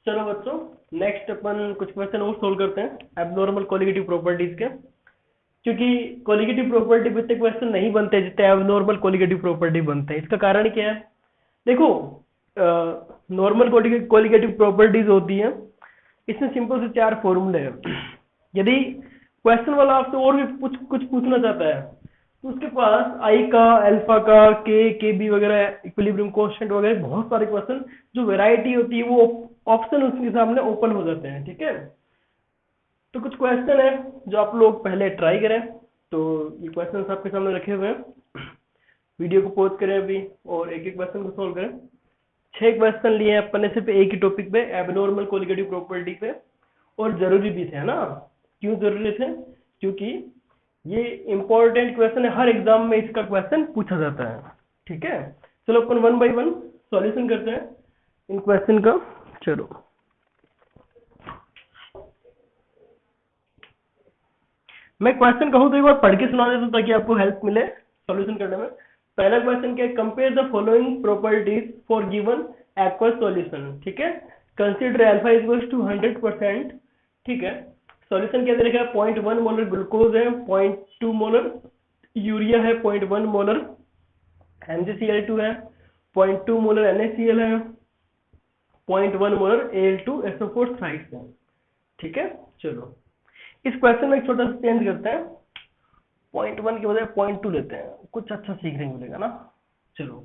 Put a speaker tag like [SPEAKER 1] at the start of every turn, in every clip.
[SPEAKER 1] चलो बच्चों, नेक्स्ट अपन कुछ क्वेश्चन और सोल्व करते हैं एबनॉर्मल कोलिगेटिव प्रॉपर्टीज के। क्योंकि कोलिगेटिव प्रॉपर्टी पे इतने क्वेश्चन नहीं बनते जितने एबनॉर्मल कोलिगेटिव प्रॉपर्टी बनते हैं। इसका कारण क्या है? देखो, नॉर्मल कोलिगेटिव प्रॉपर्टीज होती है, इसमें सिंपल से 4 फॉर्मूले हैं। यदि क्वेश्चन वाला आपसे और भी कुछ पूछना चाहता है तो उसके पास आई का, अल्फा का, के बी वगैरह, इक्विलिब्रियम कांस्टेंट वगैरह बहुत सारे क्वेश्चन जो वैरायटी होती है वो ऑप्शन उसके सामने ओपन हो जाते हैं। ठीक है, तो कुछ क्वेश्चन है जो आप लोग पहले ट्राई करें। तो ये क्वेश्चन आपके सामने रखे हुए हैं, वीडियो को पॉज करें अभी और एक एक क्वेश्चन को सोल्व करें। 6 क्वेश्चन लिए हैं अपन ने सिर्फ एक ही टॉपिक पे, एबनॉर्मल कोलिगेटिव प्रॉपर्टी पे, और जरूरी भी थे ना। क्यों जरूरी थे? क्योंकि ये इंपॉर्टेंट क्वेश्चन है, हर एग्जाम में इसका क्वेश्चन पूछा जाता है। ठीक है, चलो अपन 1 बाय 1 सॉल्यूशन करते हैं इन क्वेश्चन का। चलो, मैं क्वेश्चन कहूँ तो एक बार पढ़ के सुना देता हूँ ताकि आपको हेल्प मिले सॉल्यूशन करने में। पहला क्वेश्चन क्या है? Compare the following properties for given aqueous solution. ठीक है, कंसीडर अल्फा इक्वल्स टू 100%। ठीक है, सॉल्यूशन क्या दे रखा है? 0.1 मोलर ग्लूकोज है, 0.2 मोलर यूरिया है, 0.1 मोलर MgCl2 है, 0.2 मोलर NaCl है, 0.1 मोलर Al2SO4 थ्राइस है। ठीक है, चलो इस क्वेश्चन में एक छोटा सा चेंज करते हैं, 0.1 के बजाय 0.2 लेते हैं, कुछ अच्छा सीखने को मिलेगा ना। चलो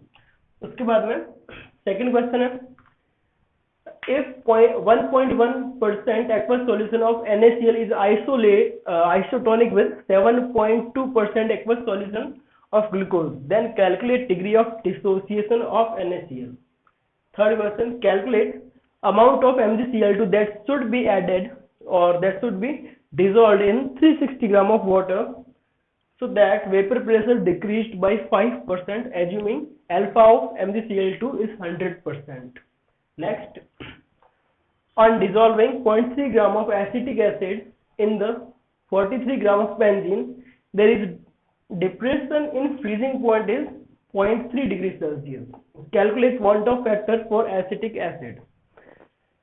[SPEAKER 1] उसके बाद में सेकंड क्वेश्चन है, if 1.1% aqueous solution of NaCl is isotonic with 7.2% aqueous solution of glucose, then calculate degree of dissociation of NaCl. Third question, calculate amount of MgCl2 that should be added or that should be dissolved in 360 gram of water so that vapor pressure decreased by 5%, assuming alpha of MgCl2 is 100%. Next, on dissolving 0.3 gram of acetic acid in the 43 gram of benzene, there is depression in freezing point is 0.3 degree Celsius. Calculate want of factor for acetic acid.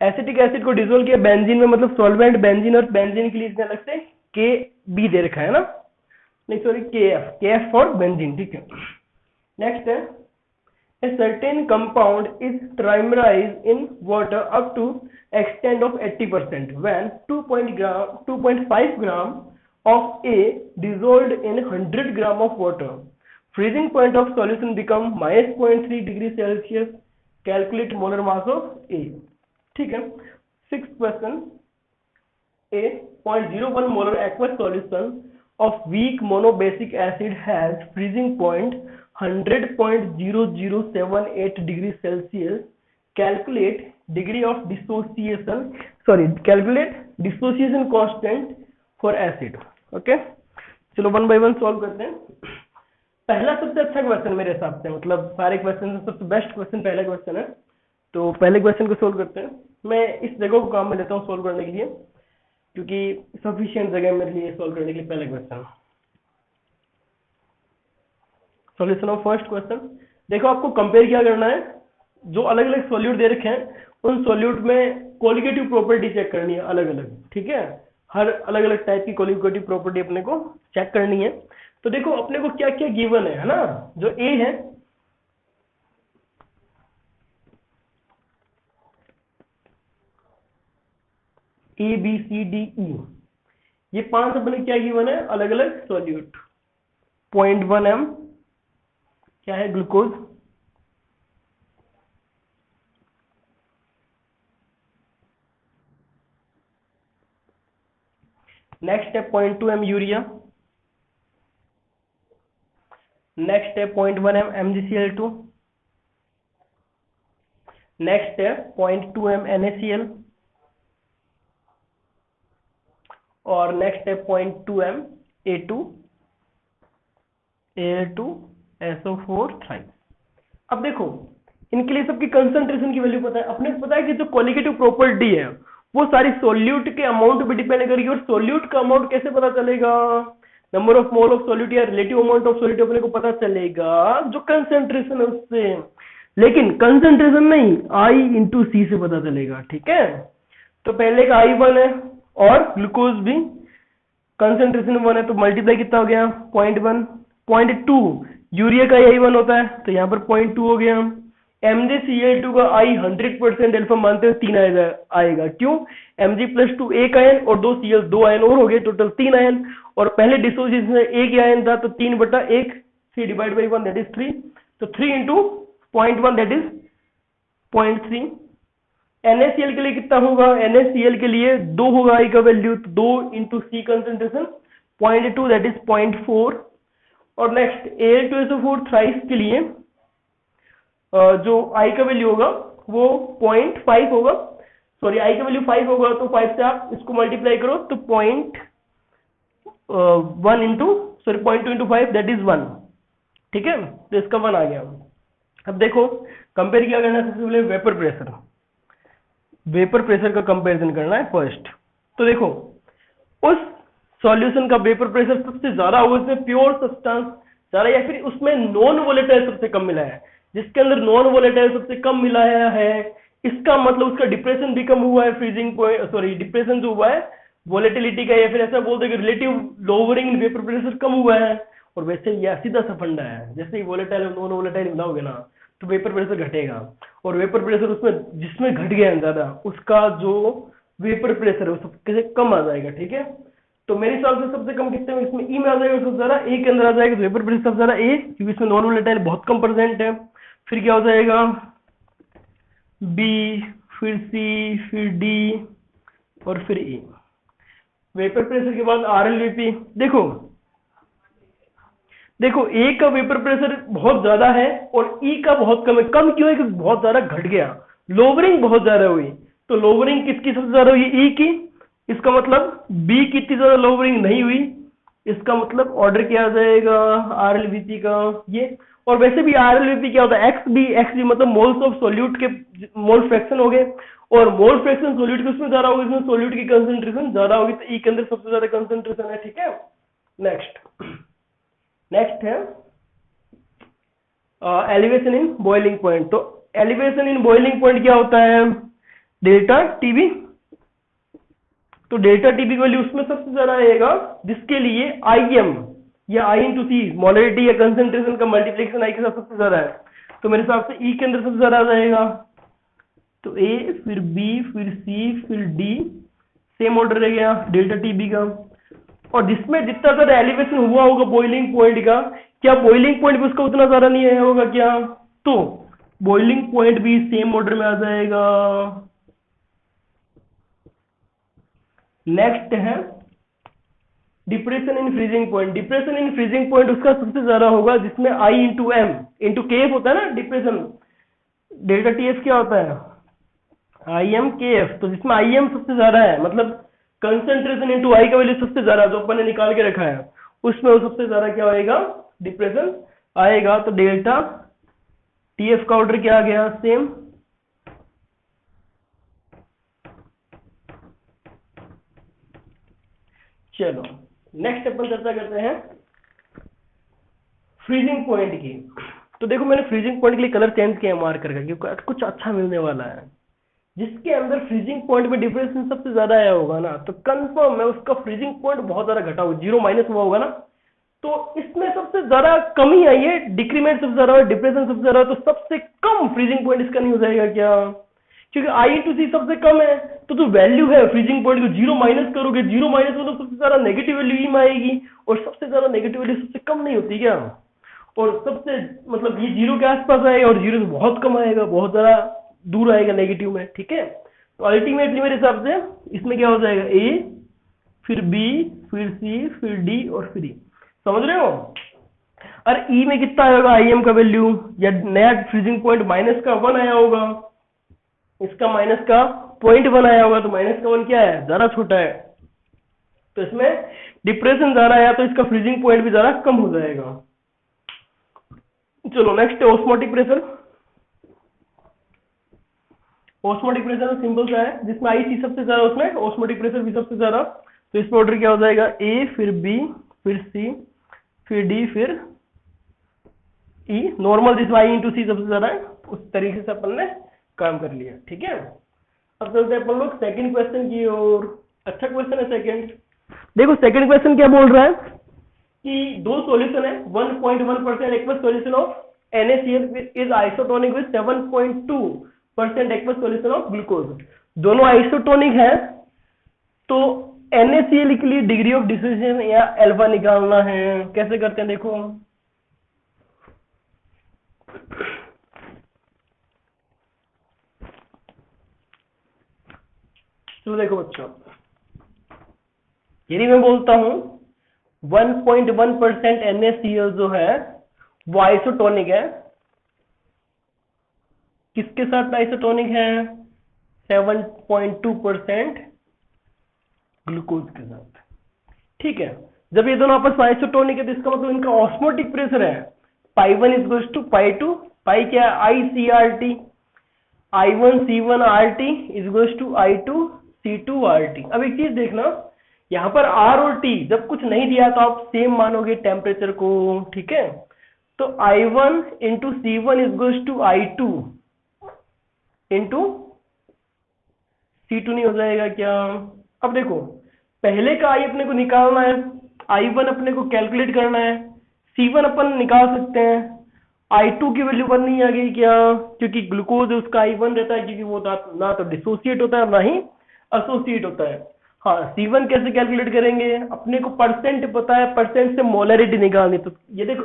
[SPEAKER 1] Acetic acid को dissolve किया benzene में, मतलब solvent benzene, और benzene के लिए इसने अलग से के बी दे रखा है ना, नहीं सॉरी के एफ फॉर बेंजीन। ठीक है, नेक्स्ट है, a certain compound is trimerise in water up to extent of 80% when 2.5 gram of A dissolved in 100 gram of water, freezing point of solution become -0.3 degree Celsius. Calculate molar mass of A. ठीक है, 6th question, a 0.01 molar aqueous solution of weak monobasic acid has freezing point 100.0078 degree Celsius. Calculate degree of dissociation, calculate dissociation constant for acid. Okay, चलो 1 by 1 solve करते हैं। पहला सबसे अच्छा question मेरे हिसाब से, मतलब सारे क्वेश्चन से सबसे बेस्ट क्वेश्चन पहला क्वेश्चन है। तो पहले क्वेश्चन को सोल्व करते हैं। मैं इस जगह को काम में लेता हूँ सोल्व करने के लिए, क्योंकि सफिशिएंट जगह मेरे लिए सोल्व करने के लिए। पहला question, solution of first question. देखो, आपको कंपेयर क्या करना है, जो अलग अलग सॉल्यूट दे रखे हैं उन सॉल्यूट में कोलिगेटिव प्रॉपर्टी चेक करनी है अलग अलग। ठीक है, हर अलग अलग टाइप की कोलिगेटिव प्रॉपर्टी अपने को चेक करनी है। तो देखो अपने को क्या क्या गिवन है ना। जो ए है, A B C D E, ये 5 अपने क्या गिवन है, अलग अलग सॉल्यूट। 0.1 m क्या है, ग्लूकोज। नेक्स्ट है 0.2 m यूरिया। नेक्स्ट है 0.1 m MgCl2। नेक्स्ट है 0.2 m NaCl, और नेक्स्ट है 0.2 m Al2SO4 थ्राइस। अब देखो, इनके लिए सबकी कंसंट्रेशन की वैल्यू पता है। अपने को पता है कि जो कोलिगेटिव प्रॉपर्टी है वो सारी सोल्यूट के अमाउंट पे डिपेंड करेगी। और सोल्यूट का अमाउंट कैसे पता चलेगा? Number of mole of solute या रिलेटिव अमाउंट ऑफ सोल्यूट अपने को पता चलेगा जो कंसंट्रेशन है उससे। लेकिन कंसंट्रेशन नहीं, आई इंटू सी से पता चलेगा, ठीक है। तो पहले का I1 है और ग्लूकोज भी कंसंट्रेशन 1 है, तो मल्टीप्लाई कितना हो गया 0.1, 0.2 यूरिया का I1 होता है, तो यहाँ पर 0.2 हो गया। MgCl2 का I 100% अल्फा मानते हैं 3 आएगा, क्यों? Mg+2 1 आयन और 2 Cl 2 आयन और हो गए, टोटल 3 आयन, और पहले डिसोसिएशन में 1 आयन था, तो 3/1, 3 डिवाइड बाई 1 दैट इज 3, तो 3 इंटू 0.1 दैट इज 0.3। NaCl के लिए कितना होगा? NaCl के लिए 2 होगा I का वैल्यू, तो 2 into C concentration 0.2 that is 0.4। और नेक्स्ट Al2SO4 थ्राइस के लिए जो I का वैल्यू होगा वो 0.5 होगा, सॉरी I का वैल्यू 5 होगा, तो 5 से आप इसको मल्टीप्लाई करो तो 0.1 into sorry 0.2 into 5 that is 1, ठीक है। तो इसका 1 आ गया। अब देखो कंपेयर क्या करना है, सबसे पहले वेपर प्रेशर का कंपैरिजन करना है फर्स्ट। तो देखो उस सॉल्यूशन का वेपर प्रेशर सबसे ज्यादा हो, उसमें प्योर सब्सटेंस ज्यादा, या फिर उसमें नॉन वोलेटाइल सबसे कम मिला है, जिसके अंदर नॉन वोलेटाइल सबसे कम मिला है, इसका मतलब उसका डिप्रेशन भी कम हुआ है, फ्रीजिंग पॉइंट सॉरी डिप्रेशन जो हुआ है वोलेटिलिटी का, या फिर ऐसा बोलते हैं कि relative lowering in vapour pressure कम हुआ है। और वैसे यह सीधा सा फंडा है, जैसे ही वोलेटाइल और नॉन वोलेटाइल मिलाओगे ना तो वेपर प्रेशर घटेगा, और वेपर प्रेशर उसमें जिसमें घट गया ज्यादा उसका जो वेपर प्रेशर है वो सबसे कम आ जाएगा, ठीक है। तो मेरे हिसाब से सबसे कम कितने में इसमें ई में आ जाएगा, सबसे ज्यादा ए के अंदर आ जाएगा, तो वेपर प्रेशर सबसे ज्यादा ए, क्योंकि इसमें नॉन वोलेटाइल बहुत कम परसेंट है। फिर क्या हो जाएगा बी, फिर सी, फिर डी और फिर ई। वेपर प्रेशर के बाद RLVP। देखो ए का वेपर प्रेशर बहुत ज्यादा है और ई का बहुत कम है। कम क्यों है? क्योंकि बहुत ज्यादा घट गया, लोवरिंग बहुत ज्यादा हुई। तो लोवरिंग किसकी सबसे ज्यादा हुई? ई की। इसका मतलब बी की इतनी ज्यादा लोवरिंग नहीं हुई, इसका मतलब ऑर्डर क्या आ जाएगा RLVP का ये। और वैसे भी RLVP क्या होता है? XB मतलब मोल्स ऑफ सोल्यूट के मोल फ्रैक्शन हो गए, और मोल फ्रैक्शन सोल्यूट के उसमें ज्यादा होगी, इसमें सोल्यूट की कंसेंट्रेशन ज्यादा होगी, तो ई के अंदर सबसे ज्यादा कंसेंट्रेशन है, ठीक है। नेक्स्ट है एलिवेशन इन बॉइलिंग पॉइंट। तो एलिवेशन इन बॉइलिंग पॉइंट क्या होता है? Delta TB. तो डेल्टा टीबी की वैल्यू उसमें सबसे ज्यादा आएगा जिसके लिए IM या I इंटू सी मोलरिटी या कंसेंट्रेशन का मल्टीप्लिकेशन I के साथ सबसे ज्यादा है, तो मेरे हिसाब से E के अंदर सबसे ज्यादा आ जाएगा। तो A, फिर B, फिर C, फिर D, सेम ऑर्डर रह गया डेल्टा टीबी का। और जिसमें जितना ज्यादा एलिवेशन हुआ होगा बॉइलिंग पॉइंट का, क्या बॉइलिंग पॉइंट भी उसका उतना ज्यादा नहीं आया होगा क्या? तो बॉइलिंग पॉइंट भी सेम ऑर्डर में आ जाएगा। नेक्स्ट है depression in freezing point. Depression in freezing point उसका सबसे ज्यादा होगा जिसमें I into M into KF होता है ना डिप्रेशन। डेल्टा TF क्या होता है? IM KF। तो जिसमें IM सबसे ज्यादा है, मतलब कंसेंट्रेशन इंटू I का वैल्यू सबसे ज्यादा जो अपन ने निकाल के रखा है, उसमें वो सबसे ज्यादा क्या आएगा? डिप्रेशन आएगा। तो डेल्टा TF का ऑर्डर क्या आ गया? सेम। चलो नेक्स्ट अपन चर्चा करते हैं फ्रीजिंग पॉइंट की। तो देखो मैंने फ्रीजिंग पॉइंट के लिए कलर चेंज किया मार्कर का, क्योंकि कुछ अच्छा मिलने वाला है। जिसके अंदर फ्रीजिंग पॉइंट में डिप्रेशन सबसे ज्यादा आया होगा ना, तो कंफर्म है उसका फ्रीजिंग पॉइंट बहुत ज्यादा घटा होगा, 0 माइनस हुआ होगा ना। तो इसमें सबसे ज्यादा कमी आई है, डिक्रीमेंट सबसे ज्यादा, डिप्रेशन सबसे ज्यादा, तो सबसे कम फ्रीजिंग पॉइंट इसका नहीं हो जाएगा क्या? क्योंकि I इंटू सी सबसे कम है, तो जो वैल्यू है फ्रीजिंग पॉइंट को 0 माइनस करोगे, 0 माइनस में तो सबसे ज्यादा नेगेटिव वैल्यू ई में आएगी, और सबसे ज्यादा नेगेटिव वैल्यू सबसे कम नहीं होती क्या? और सबसे मतलब ये 0 के आसपास आएगा और 0 से बहुत कम आएगा, बहुत ज्यादा दूर आएगा नेगेटिव में, ठीक है। तो अल्टीमेटली मेरे हिसाब से इसमें क्या हो जाएगा? A, फिर B, फिर C, फिर D और फिर E। समझ रहे हो? और E में कितना आएगा IM का वैल्यू, या नया फ्रीजिंग पॉइंट माइनस का 1 आया होगा, इसका माइनस का 0.1 आया होगा, तो माइनस का 1 क्या है? ज्यादा छोटा है। तो इसमें डिप्रेशन ज्यादा आया तो इसका फ्रीजिंग पॉइंट भी ज्यादा कम हो जाएगा। चलो नेक्स्ट है osmotic pressure. Osmotic pressure simple सा है, जिसमें IC सबसे ज्यादा उसमें ऑस्मोटिक प्रेशर भी सबसे ज्यादा। तो इसमें ऑर्डर क्या हो जाएगा? A, फिर B, फिर C, फिर D, फिर E। नॉर्मल जिसमें I इंटू सी सबसे ज्यादा है, उस तरीके से अपन ने काम कर लिया, ठीक है। अब चलते हैं अपन लोग सेकंड क्वेश्चन की ओर। अच्छा क्वेश्चन है सेकंड। देखो सेकंड क्वेश्चन क्या बोल रहा है कि दो सॉल्यूशन है, 1.1% aqueous solution of NaCl is isotonic with 7.2% aqueous solution of glucose. दोनों आइसोटोनिक है, तो NaCl के लिए डिग्री ऑफ डिसोसिएशन या अल्फा निकालना है। कैसे करते हैं देखो, तो देखो बच्चों, यदि मैं बोलता हूं 1.1% NaCl जो है वो आइसोटोनिक है, किसके साथ आइसोटोनिक है? 7.2% ग्लूकोज के साथ, ठीक है। जब ये दोनों आपस में आइसोटोनिक है तो इसका मतलब इनका ऑस्मोटिक प्रेशर है pi 1 is equal to pi 2, pi क्या है? ICRT, I1C1RT is equal to I2C2RT। अब एक चीज देखना, यहाँ पर R और T जब कुछ नहीं दिया तो आप सेम मानोगे टेम्परेचर को, ठीक है। तो I1 into C1 is equal to I2 into C2 नहीं हो जाएगा क्या? अब देखो, पहले का I अपने को निकालना है, I1 अपने को कैलकुलेट करना है, C1 अपन निकाल सकते हैं, I2 की वैल्यू 1 नहीं आ गई क्या? क्योंकि ग्लूकोज उसका I1 रहता है, क्योंकि वो ना तो डिसोसिएट होता है ना ही एसोसिएट होता है। हाँ, C1 कैसे कैलकुलेट करेंगे? अपने को परसेंट पता है, परसेंट से मोलरिटी निकालनी। तो ये देखो,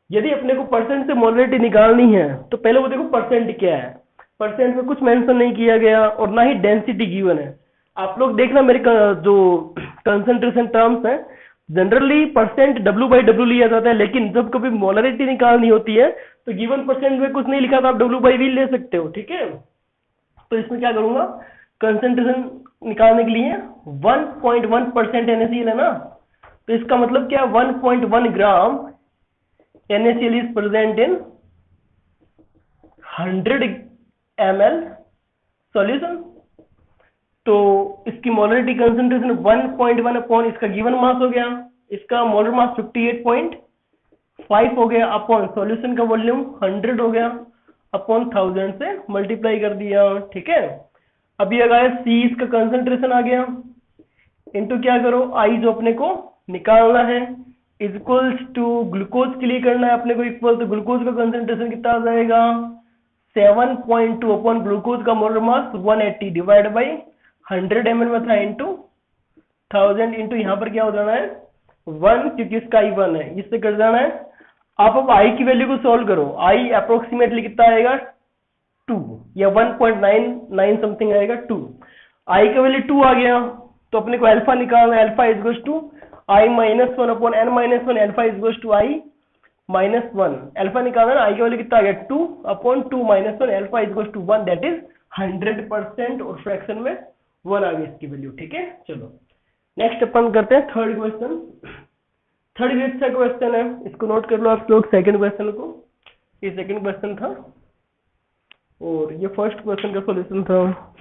[SPEAKER 1] यदि अपने को परसेंट से मोलरिटी निकालनी है तो पहले वो देखो परसेंट क्या है। परसेंट में कुछ मेंशन नहीं किया गया और ना ही डेंसिटी गिवन है। आप लोग देखना मेरे जो कंसंट्रेशन टर्म्स है, जनरली परसेंट W/W लिया जाता है, लेकिन जब कभी मोलरिटी निकालनी होती है तो गिवन परसेंट में कुछ नहीं लिखा था, आप W/V ले सकते हो, ठीक है। तो इसमें क्या करूंगा, कंसंट्रेशन निकालने के लिए 1.1% NaCl है ना, तो इसका मतलब क्या, 1.1 ग्राम NaCl is present in 100 ml solution. तो इसकी मोलरिटी कंसंट्रेशन 1.1 अपॉन इसका गिवन मास हो गया, इसका मोलर मास 58.5 हो गया, अपॉन सॉल्यूशन का वॉल्यूम 100 हो गया, अपॉन 1000 से मल्टीप्लाई कर दिया, ठीक है। अभी अगर C इसका कंसंट्रेशन आ गया, इनटू क्या करो, I जो अपने को निकालना है इज इक्वल्स टू ग्लूकोज के लिए करना है अपने को इक्वल, तो ग्लूकोज का कंसंट्रेशन कितना आ जाएगा 7.2 अपॉन ग्लूकोज का molar mass 180 divide by 100 ml में था इंटू 1000 इंटू यहाँ पर क्या हो जाना है 1, क्योंकि इसका I1 है, इससे कर जाना है। आप अब I की वैल्यू को सॉल्व करो, I अप्रोक्सीमेटली कितना आएगा 2 या 1.99 समथिंग आएगा 2। I का वैल्यू 2 आ गया तो अपने को अल्फा निकालना है, alpha is equal to I-1 upon n-1, alpha is equal to I-1, alpha निकालना है, I का वैल्यू कितना आ गया 2 upon 2-1, alpha is equal to 1, that is 100% और फ्रैक्शन में 1 आ गई इसकी वैल्यू, ठीक है। चलो नेक्स्ट अपन करते हैं थर्ड क्वेश्चन। थर्ड भी अच्छा क्वेश्चन है, इसको नोट कर लो आप लोग सेकंड क्वेश्चन को। ये सेकंड क्वेश्चन था और ये फर्स्ट क्वेश्चन का सॉल्यूशन था।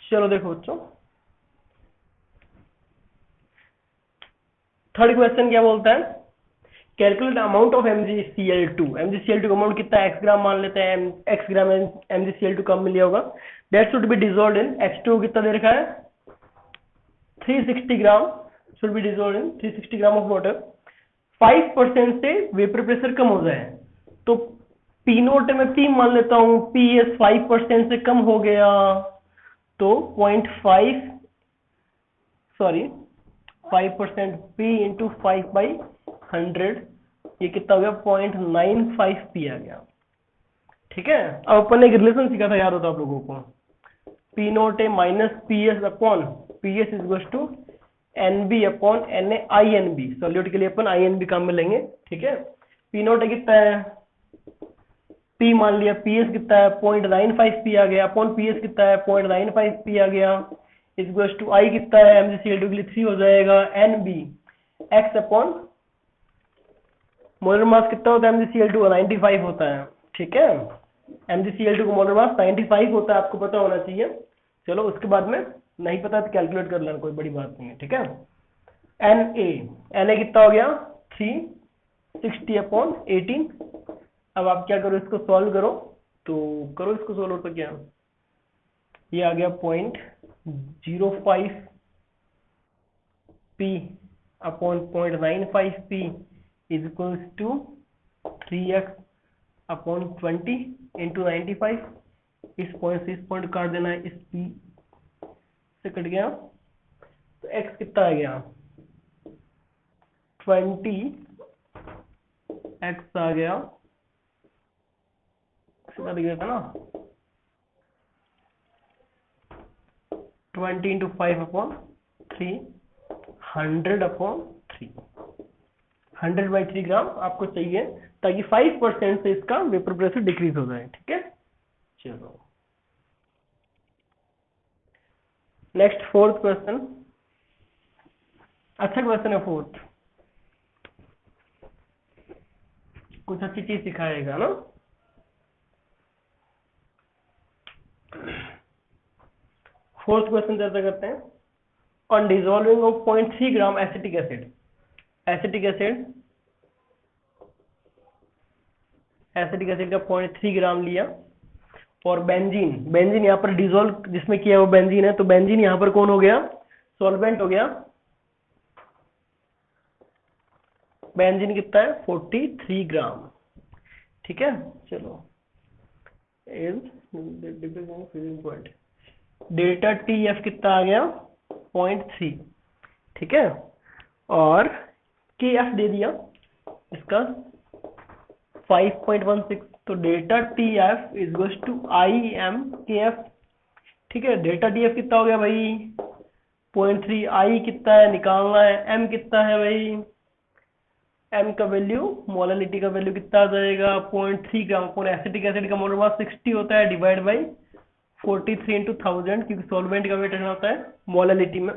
[SPEAKER 1] चलो देखो बच्चों, थर्ड क्वेश्चन क्या बोलता है, calculate amount of MgCl2। MgCl2 का अमाउंट कितना है, x ग्राम मान लेते हैं, x ग्राम MgCl2 कम मिल होगा, that should be dissolved in H2 कितना दे रखा है 360 gram, should be dissolved in 360 gram of water. 5% से वेपर प्रेशर कम हो जाए, तो P नोट में P मान लेता हूं, PS 5% से कम हो गया तो 5% P इंटू 5/100, ये कितना हो गया 0.95 P आ गया, ठीक है। अब अपन ने एक रिलेशन सीखा था, याद होता आप लोगों को, P nought A minus PS upon PS is to NB upon NaINB। Solute के लिए अपन INB काम में लेंगे, ठीक है। P नोट कितना है, P मान लिया, PS कितना है 0.95 P आ गया, अपॉन PS कितना है 0.95 P आ गया, इज टू I कितना है MgCl2 के लिए 3 हो जाएगा, NB x upon molar mass कितना होता है MgCl2 95 होता है, ठीक है। MgCl2 का मोलर मास 95 होता है, आपको पता होना चाहिए। चलो उसके बाद में नहीं पता तो कैलकुलेट कर लेना, कोई बड़ी बात नहीं है, ठीक है। Na कितना हो गया 360/18। अब आप क्या करो, इसको सॉल्व करो, तो करो इसको सॉल्व, तो क्या ये आ गया 0.05 P upon 0.95 P is equals to 3x upon 20 into 95। इस पॉइंट से इस पॉइंट काट देना है, इस P से कट गया, तो x कितना आ गया 20, x आ गया, कट गया था ना 20 इंटू 5/3, 100/3, 100/3 ग्राम आपको चाहिए, ताकि 5% से इसका वेपर प्रेशर डिक्रीज हो जाए, ठीक है। चलो नेक्स्ट फोर्थ क्वेश्चन, अच्छा क्वेश्चन है फोर्थ, कुछ अच्छी चीज सिखाएगा ना। फोर्थ क्वेश्चन चर्चा करते हैं। On dissolving of 0.3 gram acetic acid, acetic acid का 0.3 ग्राम लिया, और बेंजीन यहाँ पर डिसॉल्व जिसमें किया वो बेंजीन है, तो बेंजीन यहाँ पर कौन हो गया, सॉल्वेंट हो गया। बेंजीन कितना है 43 ग्राम, ठीक है। चलो पॉइंट डेल्टा TF कितना आ गया 0.3, ठीक है, और KF दे दिया इसका 5.16, तो delta TF is equal to IM/KF, ठीक है। डेल्टा TF कितना हो गया भाई 0.3, I कितना है निकालना है, M कितना है भाई, M का वैल्यू, मोलालिटी का वैल्यू कितना आ जाएगा 0.3 ग्राम अपॉन एसिटिक एसिड का मोलर मास 60 होता है, डिवाइड बाई 43 इंटू 1000, क्योंकि सॉल्वेंट का वेट रहना होता है मोलालिटी में,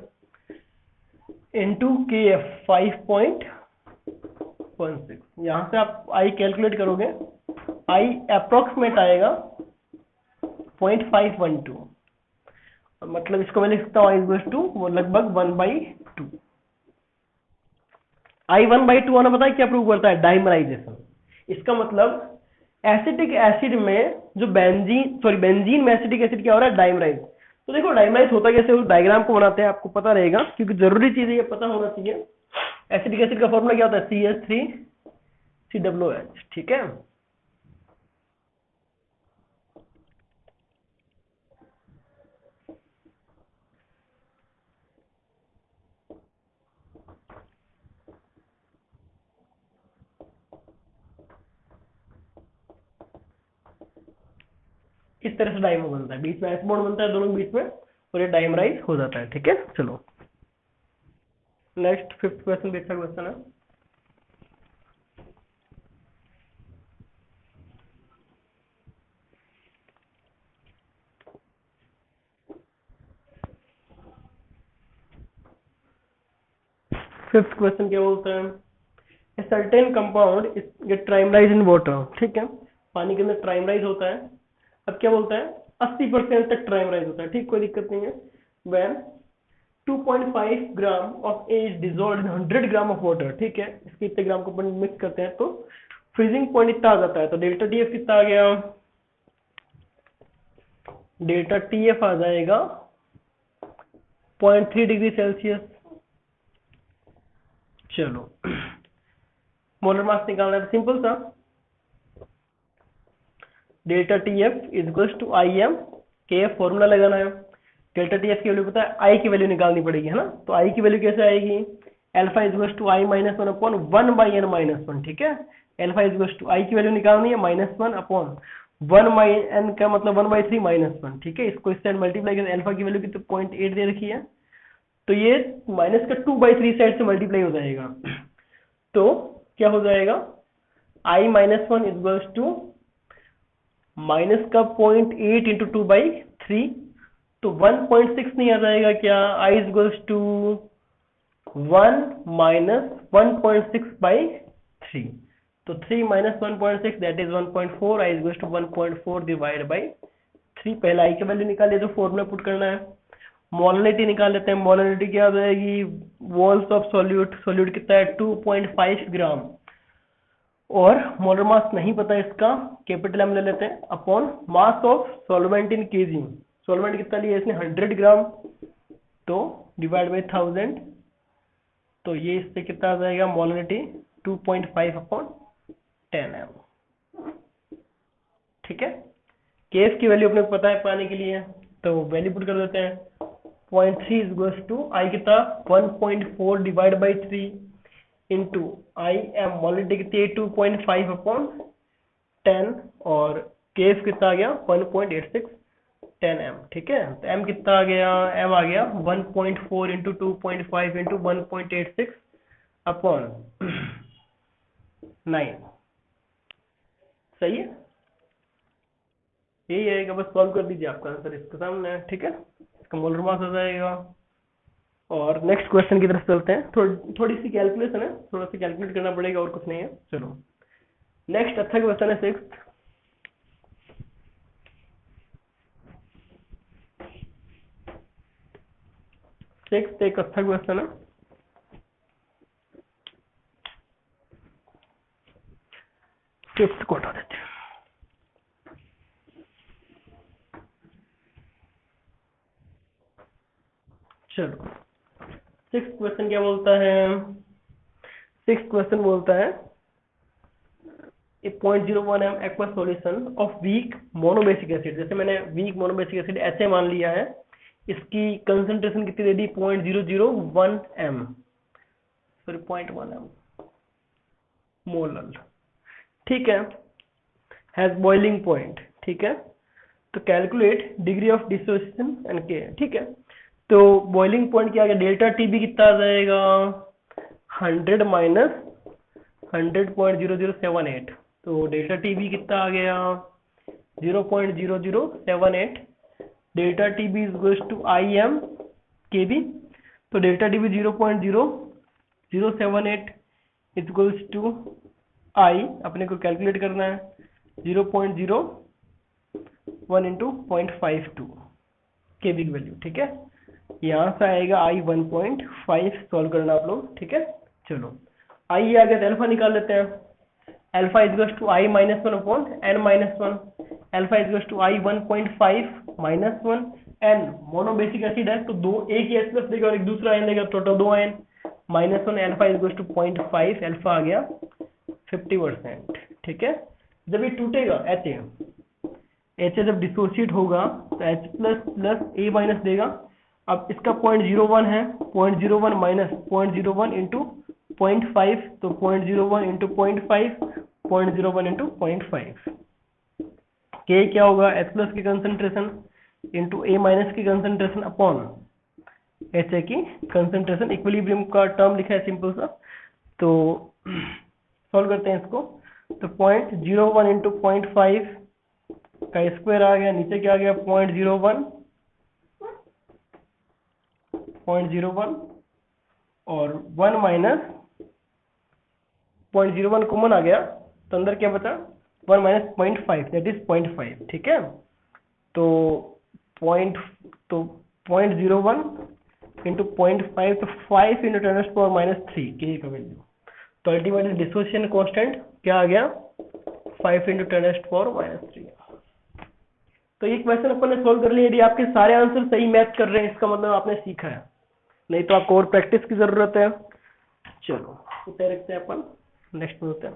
[SPEAKER 1] इंटू KF 5.16। यहाँ से आप I कैलकुलेट करोगे, I अप्रोक्सीमेट आएगा 0.512, मतलब इसको मैं लिख सकता हूँ I इक्वल टू वो लगभग 1/2। I 1/2 आना पता है क्या प्रूव करता है, डाइमराइजेशन। इसका मतलब एसिटिक एसिड में जो बेंजीन में एसिटिक एसिड क्या हो रहा है, डाइमराइज। तो देखो डाइमराइज होता कैसे, उस डायग्राम को बनाते हैं, आपको पता रहेगा, क्योंकि जरूरी चीज ये पता होना चाहिए। एसिटिक एसिड का फॉर्मूला क्या होता है CH3COOH, ठीक है। इस तरह से डाइमर बनता है, बीच में एस बॉन्ड बनता है दोनों के बीच में, और ये डाइमराइज हो जाता है, ठीक है। चलो नेक्स्ट फिफ्थ क्वेश्चन भी अच्छा क्वेश्चन है। फिफ्थ क्वेश्चन क्या बोलता है, a certain compound get trimerise in water, ठीक है, पानी के अंदर ट्राइमराइज होता है। अब क्या बोलता है 80% तक ट्राइमराइज होता है, ठीक, कोई दिक्कत नहीं है। When 2.5 gram of A is dissolved in 100 gram of water, ठीक है, इसके इतने ग्राम को अपन मिक्स करते हैं तो फ्रीजिंग पॉइंट इतना आ जाता है, तो डेल्टा TF कितना आ गया, डेल्टा TF आ जाएगा 0.3 डिग्री सेल्सियस। चलो मोलर मास निकालना है, सिंपल सा, delta TF is equal to IM KF formula लगाना है। डेल्टा TF की वैल्यू पता है, I की वैल्यू निकालनी पड़ेगी, है ना। तो I की वैल्यू कैसे आएगी, alpha is equal to I minus 1 upon 1/n minus 1, ठीक है। Alpha is equal to I की वैल्यू निकालनी है -1 अपॉन 1/n का मतलब 1/3 -1, ठीक है। इसको इससे मल्टीप्लाई करें, अल्फा की वैल्यू की तो 0.8 दे रखी है, तो ये माइनस का 2/3 साइड से मल्टीप्लाई हो जाएगा, तो क्या हो जाएगा I minus 1 is equal to minus का 0.8 इंटू 2/3, तो 1.6 नहीं आ जाएगा क्या, I is equal to 1 minus 1.6/3, तो 3 minus 1.6 that is 1.4, I is to 1.4 divide by 3। पहले आई की वैल्यू निकालिए जो फॉर्मूला पुट करना है। मोलरिटी निकाल लेते हैं। मोलरिटी क्या आ जाएगी, वॉल्स ऑफ सॉल्यूट, सॉल्यूट कितना है 2.5 ग्राम, और मोलर मास नहीं पता इसका, कैपिटल एम ले लेते हैं, upon mass of solvent in KG. Solvent कितना लिया इसने 100 ग्राम, तो डिवाइड बाई 1000, तो ये इससे कितना आ जाएगा मोलरिटी 2.5 अपॉन 10m। ठीक है, केस की वैल्यू अपने को पता है पाने के लिए, तो वैल्यू पुट कर देते हैं। 0.3 इज गोस टू आई कितना 1.4 divide by 3 into I am molarity कितनी है 2.5 अपॉन 10, और केस कितना आ गया 1.86 10m। ठीक है, तो m कितना आ गया, m आ गया 1.4 इंटू 2.5 इंटू 1.86 अपॉन 9। सही है, यही आएगा, बस सॉल्व कर दीजिए, आपका आंसर इसके सामने है। ठीक है, इसका मोलर मास हो जाएगा। और नेक्स्ट क्वेश्चन की तरफ चलते हैं। थोड़ी सी कैलकुलेशन है, थोड़ा सा कैलकुलेट करना पड़ेगा, और कुछ नहीं है। चलो नेक्स्ट अच्छा क्वेश्चन है 6th। एक अच्छा क्वेश्चन है। फिफ्थ को हटा देते हैं। चलो 6th क्वेश्चन क्या बोलता है, 6th क्वेश्चन बोलता है a 0.01m aqua solution of weak monobasic acid. जैसे मैंने वीक मोनोबेसिक एसिड ऐसे मान लिया है, इसकी कंसंट्रेशन कितनी दे दी 0.001m, सॉरी 0.1m मोलल। ठीक है, हैज बॉइलिंग पॉइंट। ठीक है, तो calculate degree of dissociation and के। ठीक है, तो बॉइलिंग पॉइंट क्या आ गया, डेल्टा टीबी कितना आ जाएगा 100 माइनस 100.0078, तो डेल्टा टीबी कितना आ गया 0.0078। Delta TB is goes to I M K B, तो delta TB 0.0078 is goes to I, अपने को कैलकुलेट करना है 0.01 इंटू 0.52 के बी की वैल्यू। ठीक है, यहाँ से आएगा आई 1.5, सॉल्व करना आप लोग। ठीक है, चलो आई आ गया तो अल्फा निकाल लेते हैं। Alpha is goes to I minus 1 upon n minus 1। Alpha is goes to I 1.5 minus 1, n monobasic acid है तो दो, एक ही एच प्लस देगा और एक दूसरा आयन देगा, total 2 ion, minus 1। Alpha is goes to 0.5, alpha आ गया 50%। ठीक है, जब ये टूटेगा एच जब डिसोसिएट होगा तो एच प्लस प्लस ए माइनस देगा। अब इसका 0.01 है, 0.01 माइनस 0.01 इंटू 0.5, तो 0.01 इंटू 0.5, 0.01 इंटू 0.5। के क्या होगा, एच प्लस की कंसंट्रेशन इंटू ए माइनस की कंसंट्रेशन अपॉन एच ए की कंसंट्रेशन। इक्विलिब्रियम का टर्म लिखा है सिंपल सा, तो सॉल्व करते हैं इसको। तो 0.01 इंटू 0.5 का स्क्वायर आ गया, नीचे क्या आ गया 0.01 और 1 माइनस 0.01 कॉमन आ गया, तो अंदर क्या बचा 1 माइनस 0.5 दैट इज 0.5। ठीक है, तो 0.01 इंटू 0.5, तो 5 इंटू 10⁻³ के का वैल्यू, तो अल्टीमेटली डिसोसिएशन कांस्टेंट क्या आ गया 5 इंटू 10⁻³। तो ये क्वेश्चन अपन ने सोल्व कर लिया। यदि आपके सारे आंसर सही मैच कर रहे हैं, इसका मतलब आपने सीखा है, नहीं तो आपको और प्रैक्टिस की जरूरत है। चलो इसे रखते हैं अपन, नेक्स्ट में होते हैं।